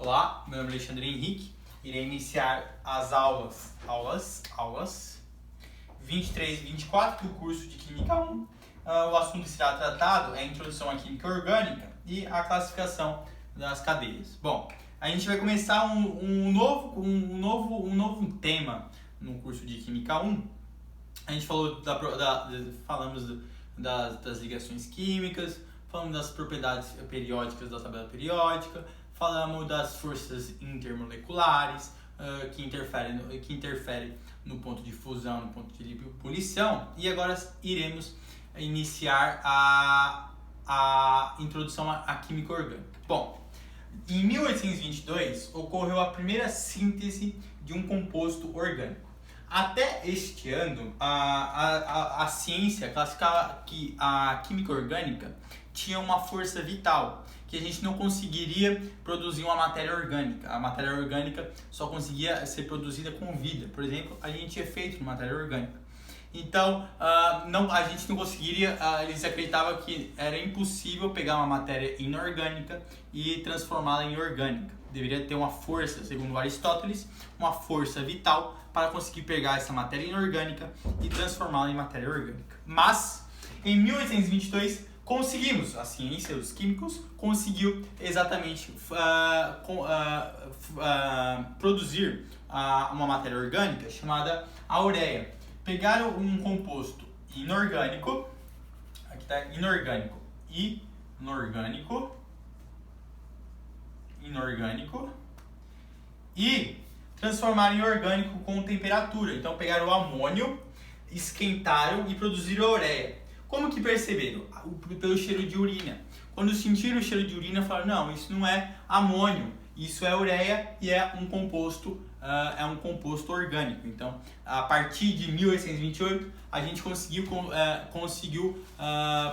Olá, meu nome é Alexandre Henrique. Irei iniciar as aulas 23 e 24 do curso de Química 1. O assunto que será tratado é a introdução à química orgânica e a classificação das cadeias. Bom, a gente vai começar um novo tema no curso de Química 1. A gente falou falamos das ligações químicas, falamos das propriedades periódicas da tabela periódica, falamos das forças intermoleculares que interferem no ponto de fusão, no ponto de ebulição, e agora iremos iniciar a introdução à química orgânica. Bom, em 1822 ocorreu a primeira síntese de um composto orgânico. Até este ano, a ciência classificava que a química orgânica tinha uma força vital, que a gente não conseguiria produzir uma matéria orgânica. A matéria orgânica só conseguia ser produzida com vida. Por exemplo, a gente é feito de matéria orgânica. Então, a gente não conseguiria, eles acreditavam que era impossível pegar uma matéria inorgânica e transformá-la em orgânica. Deveria ter uma força, segundo Aristóteles, uma força vital para conseguir pegar essa matéria inorgânica e transformá-la em matéria orgânica. Mas, em 1822, conseguimos, a ciência dos químicos conseguiu exatamente produzir uma matéria orgânica chamada a ureia. Pegaram um composto inorgânico, aqui está inorgânico e transformaram em orgânico com temperatura. Então pegaram o amônio, esquentaram e produziram a ureia. Como que perceberam? Pelo cheiro de urina. Quando sentiram o cheiro de urina, falaram, não, isso não é amônio, isso é ureia e é um composto orgânico. Então, a partir de 1828, a gente conseguiu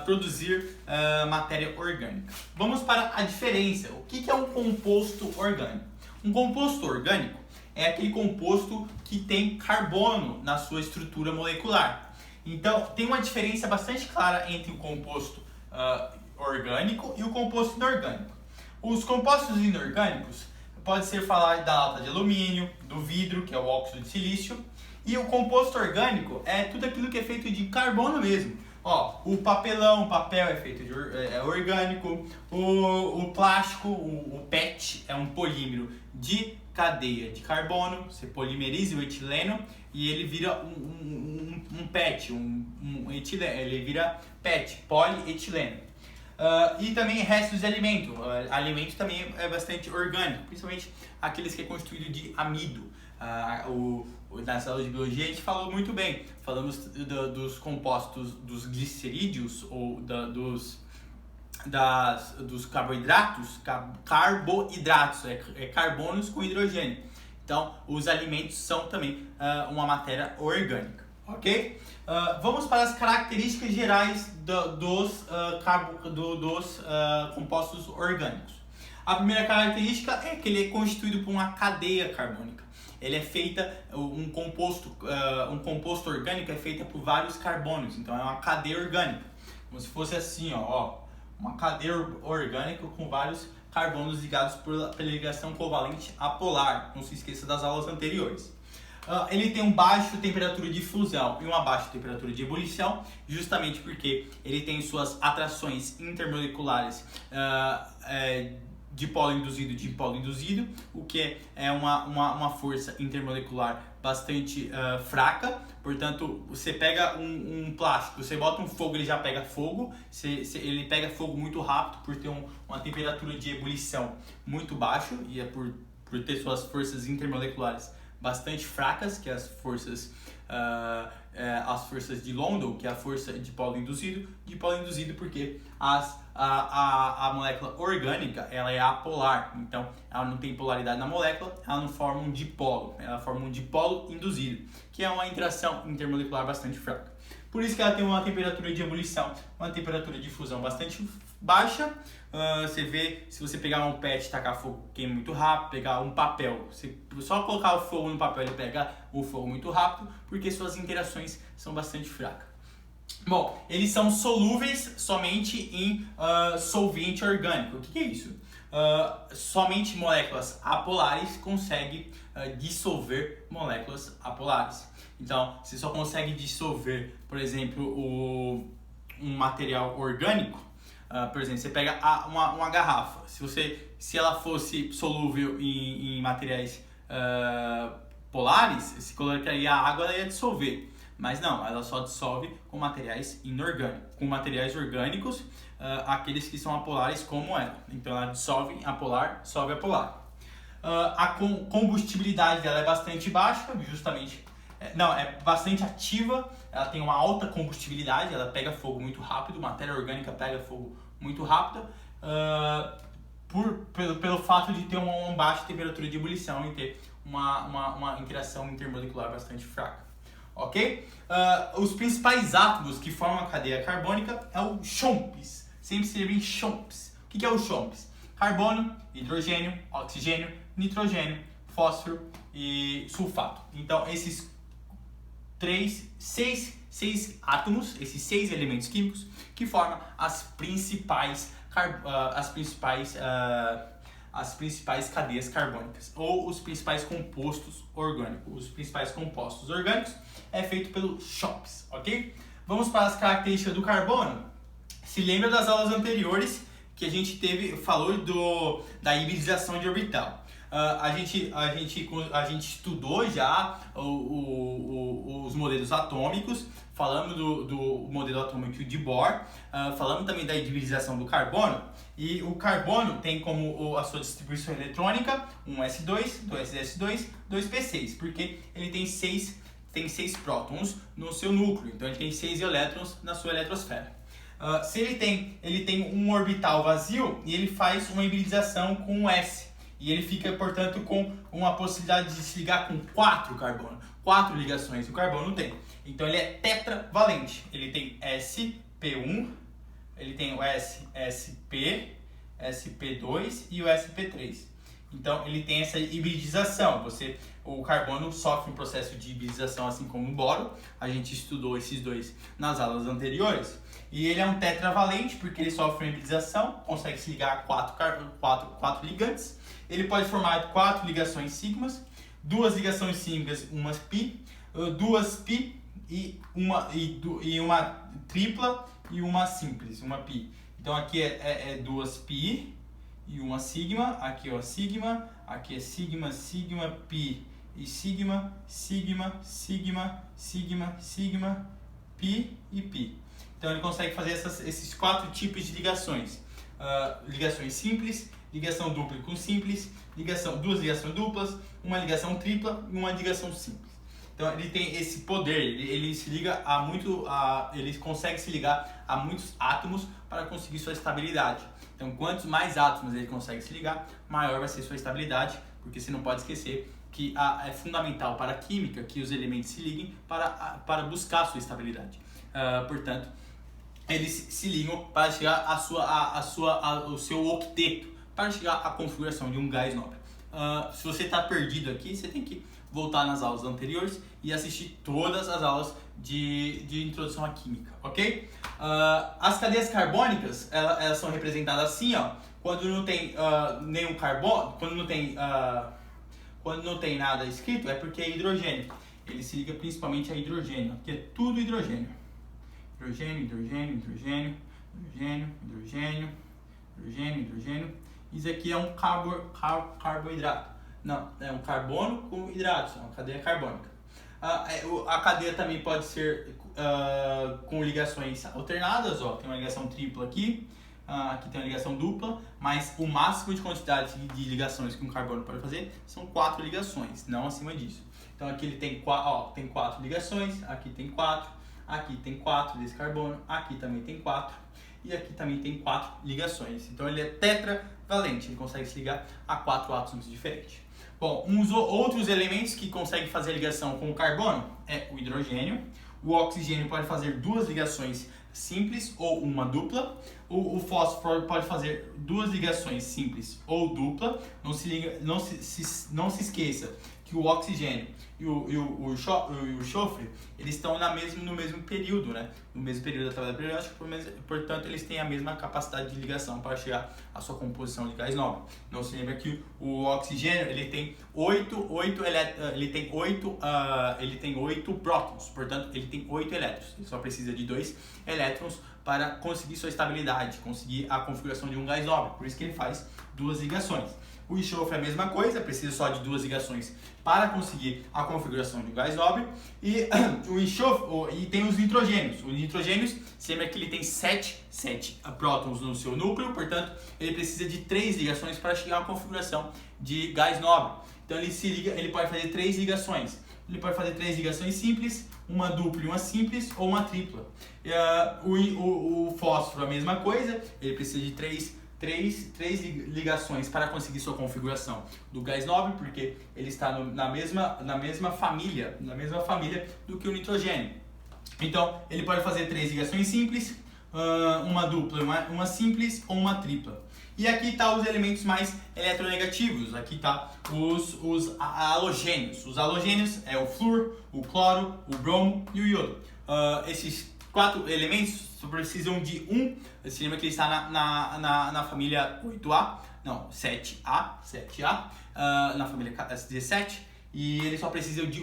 produzir matéria orgânica. Vamos para a diferença. O que é um composto orgânico? Um composto orgânico é aquele composto que tem carbono na sua estrutura molecular. Então, tem uma diferença bastante clara entre o composto orgânico e o composto inorgânico. Os compostos inorgânicos pode ser falar da lata de alumínio, do vidro, que é o óxido de silício, e o composto orgânico é tudo aquilo que é feito de carbono mesmo. Ó, o papel é feito de orgânico, o plástico, o PET é um polímero de cadeia de carbono, você polimeriza o etileno e ele vira um PET, etileno, ele vira PET, polietileno. E também restos de alimento. Alimento também é bastante orgânico, principalmente aqueles que é constituído de amido. Nas aulas de biologia a gente falou muito bem, falamos dos compostos dos glicerídeos ou dos carboidratos, é carbonos com hidrogênio. Então, os alimentos são também uma matéria orgânica, ok? Vamos para as características gerais dos compostos orgânicos. A primeira característica é que ele é constituído por uma cadeia carbônica. Ele é feita, um composto orgânico é feito por vários carbonos, então é uma cadeia orgânica. Como se fosse assim, uma cadeia orgânica com vários carbonos ligados pela ligação covalente apolar. Não se esqueça das aulas anteriores. Ele tem uma baixa temperatura de fusão e uma baixa temperatura de ebulição, justamente porque ele tem suas atrações intermoleculares dipolo induzido e dipolo induzido, o que é uma força intermolecular bastante fraca. Portanto, você pega um plástico, você bota um fogo, ele já pega fogo, ele pega fogo muito rápido por ter uma temperatura de ebulição muito baixa e é por ter suas forças intermoleculares bastante fracas, que é as forças de London, que é a força de dipolo induzido porque a molécula orgânica ela é apolar, então ela não tem polaridade na molécula, ela não forma um dipolo, ela forma um dipolo induzido, que é uma interação intermolecular bastante fraca. Por isso que ela tem uma temperatura de ebulição, uma temperatura de fusão bastante baixa. Você vê, se você pegar um PET e tacar fogo, queima muito rápido. Pegar um papel, você só colocar o fogo no papel, ele pega o fogo muito rápido, porque suas interações são bastante fracas. Bom, eles são solúveis somente em solvente orgânico. O que é isso? Somente moléculas apolares conseguem dissolver moléculas apolares. Então, você só consegue dissolver, por exemplo, um material orgânico. Por exemplo, você pega uma garrafa. Se ela fosse solúvel em materiais polares, se colocaria a água, ela ia dissolver. Mas não, ela só dissolve com materiais inorgânicos, com materiais orgânicos, aqueles que são apolares como ela. Então ela dissolve apolar, dissolve apolar. A combustibilidade dela é bastante baixa, justamente. É bastante ativa, ela tem uma alta combustibilidade, ela pega fogo muito rápido, matéria orgânica pega fogo muito rápido, pelo fato de ter uma baixa temperatura de ebulição e ter uma interação intermolecular bastante fraca. Ok? Os principais átomos que formam a cadeia carbônica é o CHOMPs. Sempre se lembra em CHOMPs. O que é o CHOMPs? Carbono, hidrogênio, oxigênio, nitrogênio, fósforo e sulfato. Então, esses seis átomos, esses 6 elementos químicos que formam as principais cadeias carbônicas ou os principais compostos orgânicos. Os principais compostos orgânicos é feito pelo CHOMPs, ok? Vamos para as características do carbono. Se lembra das aulas anteriores que a gente falou da hibridização de orbital. A gente estudou já os modelos atômicos, falamos do modelo atômico de Bohr, falamos também da hibridização do carbono, e o carbono tem como a sua distribuição eletrônica um S2, 2S2, 2P6, porque ele tem 6 prótons no seu núcleo, então ele tem 6 elétrons na sua eletrosfera. Se ele tem um orbital vazio e ele faz uma hibridização com o S, e ele fica, portanto, com uma possibilidade de se ligar com 4 carbono, 4 ligações. O carbono tem. Então ele é tetravalente. Ele tem sp1, ele tem o sp, sp2 e o sp3. Então ele tem essa hibridização. O carbono sofre um processo de hibridização assim como o boro. A gente estudou esses dois nas aulas anteriores. E ele é um tetravalente porque ele sofre uma hibridização, consegue se ligar a 4 ligantes. Ele pode formar 4 ligações sigmas, 2 ligações sigmas, umas pi, 2 pi e uma tripla e uma simples, uma pi. Então aqui é 2 pi e uma sigma, aqui é sigma, aqui é sigma, sigma, pi e sigma, sigma, sigma, sigma, sigma, pi e pi. Então ele consegue fazer esses 4 tipos de ligações. Ligações simples, ligação dupla com simples, duas ligações duplas, uma ligação tripla e uma ligação simples. Então ele tem esse poder, ele se liga ele consegue se ligar a muitos átomos para conseguir sua estabilidade. Então quantos mais átomos ele consegue se ligar, maior vai ser sua estabilidade, porque você não pode esquecer que é fundamental para a química que os elementos se liguem para buscar a sua estabilidade. Portanto, eles se ligam para chegar ao seu octeto, para chegar à configuração de um gás nobre. Se você está perdido aqui, você tem que voltar nas aulas anteriores e assistir todas as aulas de introdução à química, ok? As cadeias carbônicas, elas são representadas assim, ó, quando não tem nenhum carbono, quando não tem nada escrito, é porque é hidrogênio. Ele se liga principalmente a hidrogênio, aqui é tudo hidrogênio. Hidrogênio, hidrogênio, hidrogênio, hidrogênio, hidrogênio, hidrogênio, hidrogênio. Isso aqui é um carboidrato. Não, é um carbono com hidratos, é uma cadeia carbônica. A cadeia também pode ser com ligações alternadas, ó, tem uma ligação tripla aqui, aqui tem uma ligação dupla, mas o máximo de quantidade de ligações que um carbono pode fazer são 4 ligações, não acima disso. Então aqui ele tem 4 ligações, aqui tem 4, aqui tem 4 desse carbono, aqui também tem 4. E aqui também tem 4 ligações. Então ele é tetravalente, ele consegue se ligar a 4 átomos diferentes. Bom, uns outros elementos que conseguem fazer ligação com o carbono é o hidrogênio. O oxigênio pode fazer 2 ligações simples ou uma dupla. O fósforo pode fazer 2 ligações simples ou dupla. Não se esqueça que o oxigênio e o enxofre, eles estão no mesmo período, né? No mesmo período da tabela periódica, portanto, eles têm a mesma capacidade de ligação para chegar à sua composição de gás nobre. Não se lembra que o oxigênio, ele tem 8 prótons, portanto, ele tem 8 elétrons. Ele só precisa de 2 elétrons para conseguir sua estabilidade, conseguir a configuração de um gás nobre. Por isso que ele faz 2 ligações. O enxofre é a mesma coisa, precisa só de 2 ligações para conseguir a configuração de um gás nobre. E o enxofre, e tem os nitrogênios. Os nitrogênios, se lembra que ele tem 7 prótons no seu núcleo, portanto, ele precisa de 3 ligações para chegar à configuração de gás nobre. Então ele pode fazer 3 ligações. Ele pode fazer 3 ligações simples, uma dupla e uma simples, ou uma tripla. O fósforo, a mesma coisa, ele precisa de 3 ligações para conseguir sua configuração do gás nobre, porque ele está na mesma família do que o nitrogênio. Então, ele pode fazer 3 ligações simples, uma dupla, uma simples ou uma tripla. E aqui está os elementos mais eletronegativos. Aqui está os halogênios. Os halogênios é o flúor, o cloro, o bromo e o iodo. Esses 4 elementos precisam de você lembra que ele está na família 8A, não, 7A, na família 17, e ele só precisa de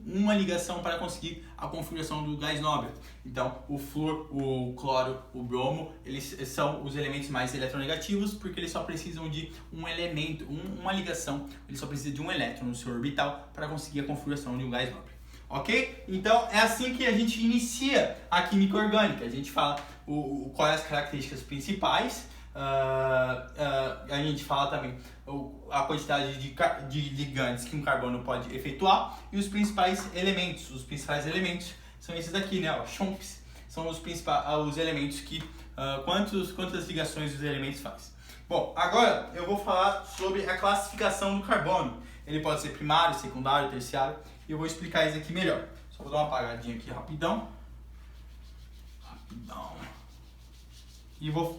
uma ligação para conseguir a configuração do gás nobre. Então, o flúor, o cloro, o bromo, eles são os elementos mais eletronegativos, porque eles só precisam de um elemento, uma ligação, eles só precisam de um elétron no seu orbital para conseguir a configuração de um gás nobre. Ok? Então é assim que a gente inicia a química orgânica. A gente fala quais as características principais, a gente fala também a quantidade de ligantes que um carbono pode efetuar e os principais elementos. Os principais elementos são esses daqui, né? Os chunks são os elementos que quantas ligações os elementos fazem. Bom, agora eu vou falar sobre a classificação do carbono. Ele pode ser primário, secundário, terciário. E eu vou explicar isso aqui melhor. Só vou dar uma apagadinha aqui rapidão. E vou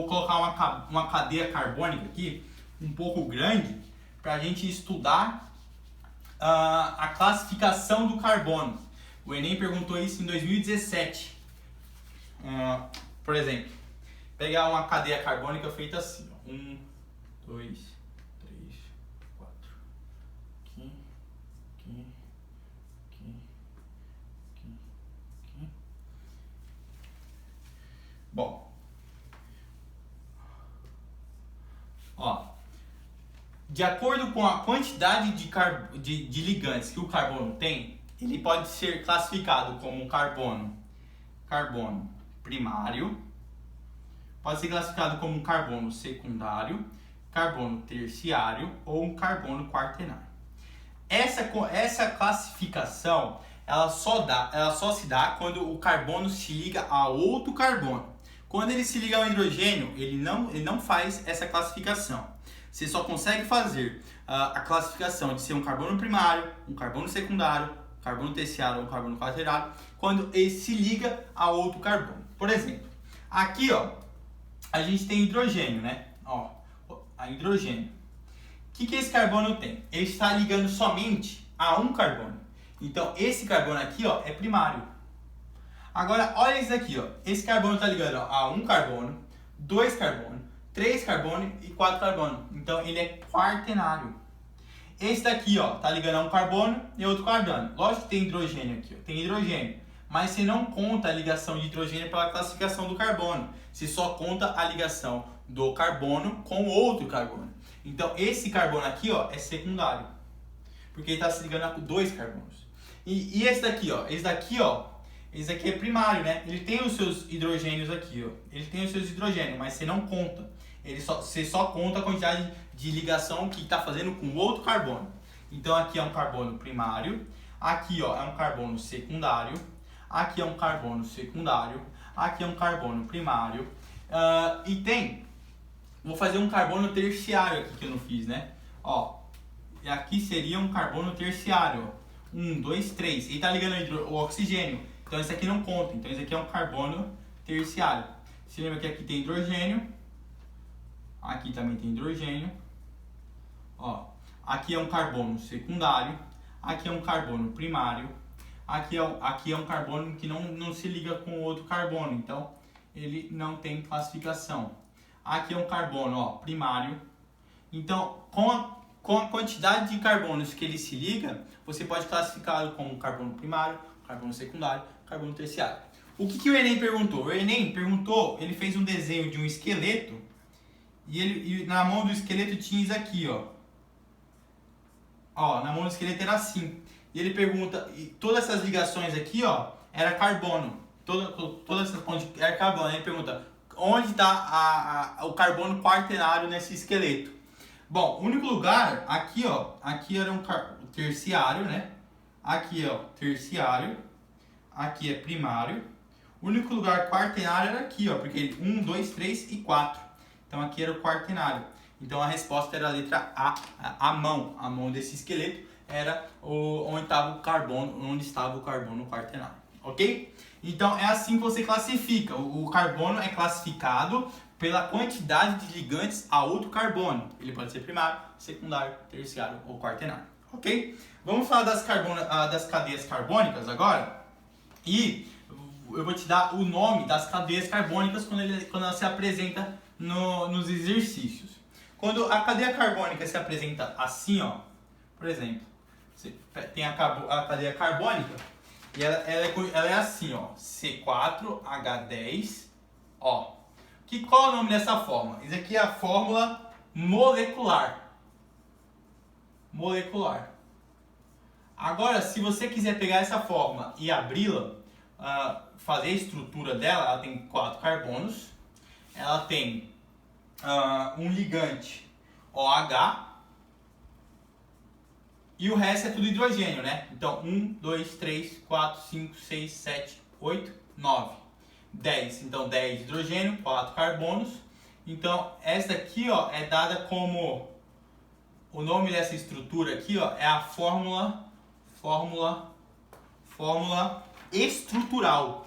colocar uma cadeia carbônica aqui, um pouco grande, para a gente estudar a classificação do carbono. O Enem perguntou isso em 2017. Por exemplo, pegar uma cadeia carbônica feita assim. 1, 2, 3, 4. Aqui. Bom, de acordo com a quantidade de ligantes que o carbono tem, ele pode ser classificado como um carbono primário, pode ser classificado como um carbono secundário, carbono terciário ou um carbono quaternário. Essa classificação ela só se dá quando o carbono se liga a outro carbono. Quando ele se liga ao hidrogênio, ele não faz essa classificação. Você só consegue fazer a classificação de ser um carbono primário, um carbono secundário, um carbono terciário ou um carbono quaternário quando ele se liga a outro carbono. Por exemplo, aqui a gente tem hidrogênio, né? A hidrogênio. O que esse carbono tem? Ele está ligando somente a um carbono. Então, esse carbono aqui é primário. Agora, olha esse daqui. Esse carbono está ligando a um carbono, 2 carbonos, 3 carbonos e 4 carbonos. Então, ele é quaternário. Esse daqui está ligando a um carbono e outro carbono. Lógico que tem hidrogênio aqui. Tem hidrogênio. Mas você não conta a ligação de hidrogênio pela classificação do carbono. Você só conta a ligação do carbono com outro carbono. Então, esse carbono aqui é secundário. Porque ele está se ligando a 2 carbonos. E esse daqui, esse daqui é primário, né? Ele tem os seus hidrogênios aqui, Ele tem os seus hidrogênios, mas você não conta. Você só conta a quantidade de ligação que está fazendo com outro carbono. Então aqui é um carbono primário, aqui é um carbono secundário, aqui é um carbono secundário, aqui é um carbono primário. Vou fazer um carbono terciário aqui que eu não fiz, né? E aqui seria um carbono terciário. 1, 2, 3. Ele está ligando o oxigênio. Então esse aqui não conta. Então esse aqui é um carbono terciário. Você lembra que aqui tem hidrogênio. Aqui também tem hidrogênio. aqui é um carbono secundário, aqui é um carbono primário, aqui é um carbono que não se liga com outro carbono, então ele não tem classificação. Aqui é um carbono, ó, primário. Então, com a quantidade de carbonos que ele se liga, você pode classificá-lo como carbono primário, carbono secundário, carbono terciário. O que o Enem perguntou? O Enem perguntou, ele fez um desenho de um esqueleto e na mão do esqueleto tinha isso aqui, ó. Ó, na mão do esqueleto era assim. E ele pergunta, e todas essas ligações aqui, ó, era carbono. Todas essas pontes era carbono. Ele pergunta, onde está o carbono quaternário nesse esqueleto? Bom, o único lugar, aqui, ó, aqui era um terciário, né? Aqui, ó, terciário. Aqui é primário. O único lugar quaternário era aqui, ó, porque 1, 2, 3 e 4. Então aqui era o quaternário. Então a resposta era a letra A, a mão desse esqueleto era onde estava o carbono quaternário, ok? Então é assim que você classifica. O carbono é classificado pela quantidade de ligantes a outro carbono. Ele pode ser primário, secundário, terciário ou quaternário, ok? Vamos falar das cadeias carbônicas agora. E eu vou te dar o nome das cadeias carbônicas quando ela se apresenta nos exercícios. Quando a cadeia carbônica se apresenta assim, ó, por exemplo, você tem a cadeia carbônica e ela é assim, ó, C4H10, ó. Qual é o nome dessa fórmula? Isso aqui é a fórmula molecular. Molecular. Agora, se você quiser pegar essa fórmula e abri-la, fazer a estrutura dela, ela tem 4 carbonos, ela tem um ligante OH e o resto é tudo hidrogênio, né? Então 1, 2, 3, 4, 5, 6, 7, 8, 9, 10. Então 10 hidrogênio, 4 carbonos. Então essa aqui, ó, é dada como o nome dessa estrutura aqui, ó, é a fórmula estrutural.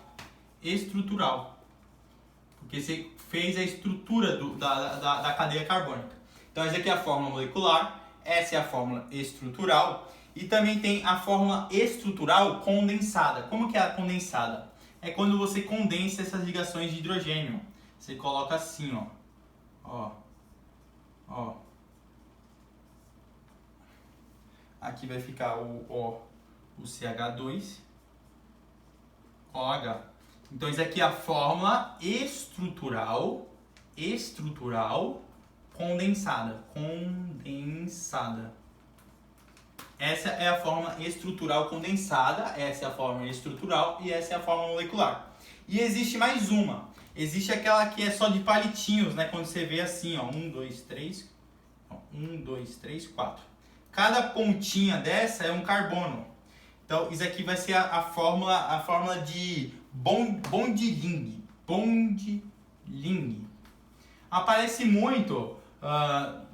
Porque você fez a estrutura da cadeia carbônica. Então essa aqui é a fórmula molecular, essa é a fórmula estrutural e também tem a fórmula estrutural condensada. Como que é a condensada? É quando você condensa essas ligações de hidrogênio. Você coloca assim, ó. Aqui vai ficar o CH2, OH. Então isso aqui é a fórmula estrutural condensada. Essa é a fórmula estrutural condensada, essa é a fórmula estrutural e essa é a fórmula molecular. E existe mais uma. Existe aquela que é só de palitinhos, né? Quando você vê assim, ó, 1, 2, 3, 1, 2, 3, 4. Cada pontinha dessa é um carbono. Então isso aqui vai ser a fórmula de Bond-Ling. Aparece muito,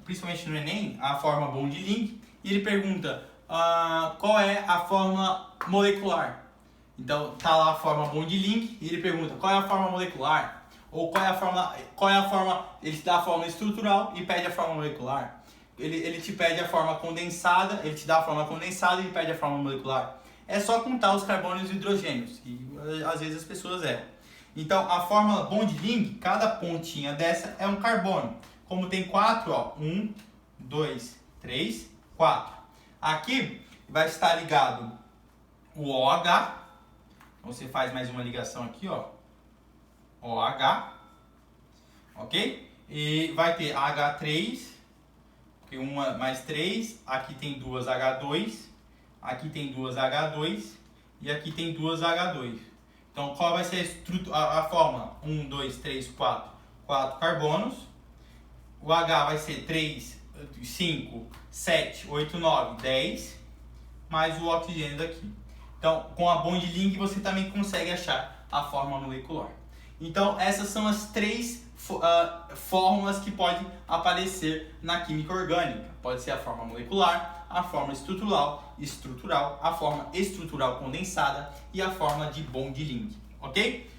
principalmente no Enem, a fórmula Bond-Ling, e ele pergunta qual é a fórmula molecular. Então tá lá a fórmula Bond-Ling e ele pergunta qual é a fórmula molecular, ou qual é a fórmula, ele te dá a fórmula estrutural e pede a fórmula molecular. Ele te pede a fórmula condensada, ele te dá a fórmula condensada e pede a fórmula molecular. É só contar os carbonos e hidrogênios, e às vezes as pessoas erram. Então a fórmula Bond-Ling, cada pontinha dessa é um carbono. Como tem 4, ó, 1, 2, 3, 4. Aqui vai estar ligado o OH. Você faz mais uma ligação aqui, ó. OH. Ok? E vai ter H3, porque uma mais 3. Aqui tem duas H2. Aqui tem duas H2. E aqui tem duas H2. Então, qual vai ser a fórmula? 1, 2, 3, 4. 4 carbonos. O H vai ser 3, 5, 7, 8, 9, 10. Mais o oxigênio daqui. Então, com a Bond-Ling você também consegue achar a fórmula molecular. Então, essas são as 3 fórmulas que podem aparecer na química orgânica. Pode ser a fórmula molecular, a fórmula estrutural, a fórmula estrutural condensada e a fórmula de Bond-Ling, ok?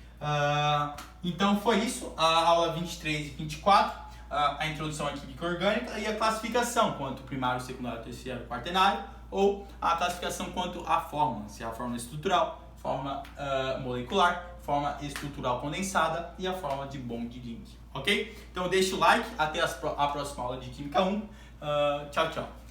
Então foi isso, a aula 23 e 24. a introdução à química orgânica e a classificação quanto primário, secundário, terciário, quaternário, ou a classificação quanto à fórmula, se é a fórmula estrutural, fórmula molecular, forma estrutural condensada e a forma de Bond-Glick, ok? Então deixa o like, até a próxima aula de Química 1. Tchau, tchau.